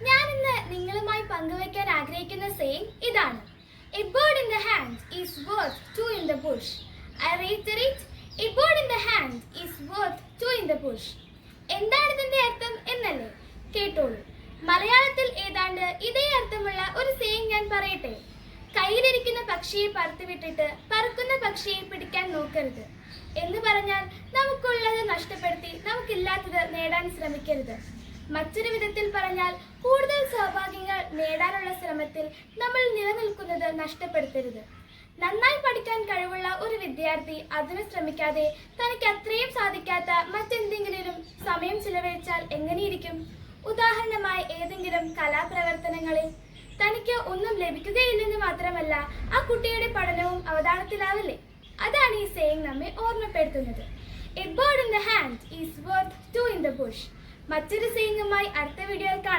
ഞാൻ ഇന്ന് നിങ്ങളുമായി പങ്കുവയ്ക്കാൻ ആഗ്രഹിക്കുന്ന സെയിങ് ഇതാണ്. A bird in the hand is worth two in the bush. I reiterate, a bird in the hand is worth two in the bush. എന്താണ് ഇതിന്റെ അർത്ഥം എന്നല്ലേ? കേട്ടോളൂ. മലയാളത്തിൽ ഏതാണ്ട് ഇതേ അർത്ഥമുള്ള ഒരു സെയിങ് ഞാൻ പറയട്ടെ. കയ്യിലിരിക്കുന്ന പക്ഷിയെ പറത്തിവിട്ടിട്ട് പറക്കുന്ന പക്ഷിയെ പിടിക്കാൻ നോക്കരുത് എന്ന് പറഞ്ഞാൽ നമുക്കുള്ളത് നഷ്ടപ്പെടുത്തി നമുക്കില്ലാത്തത് നേടാൻ ശ്രമിക്കരുത്. മറ്റൊരു വിധത്തിൽ പറഞ്ഞാൽ കൂടുതൽ സൗഭാഗ്യങ്ങൾ നേടാനുള്ള ശ്രമത്തിൽ നമ്മൾ നിലനിൽക്കുന്നത് നഷ്ടപ്പെടുത്തരുത്. നന്നായി പഠിക്കാൻ കഴിവുള്ള ഒരു വിദ്യാർത്ഥി അതിന് ശ്രമിക്കാതെ തനിക്ക് അത്രയും സാധിക്കാത്ത മറ്റെന്തെങ്കിലും സമയം ചിലവഴിച്ചാൽ എങ്ങനെയിരിക്കും? ഉദാഹരണമായി ഏതെങ്കിലും കലാപ്രവർത്തനങ്ങളിൽ തനിക്ക് ഒന്നും ലഭിക്കുകയില്ലെന്ന് മാത്രമല്ല ആ കുട്ടിയുടെ പഠനവും അവതാളത്തിലാവില്ലേ? അതാണ് ഈ സെയിങ് നമ്മെ ഓർമ്മപ്പെടുത്തുന്നത്. A bird in the hand is worth two in the bush. മറ്റൊരു സെയിങ്ങുമായി അടുത്ത വീഡിയോയിൽ കാണാം.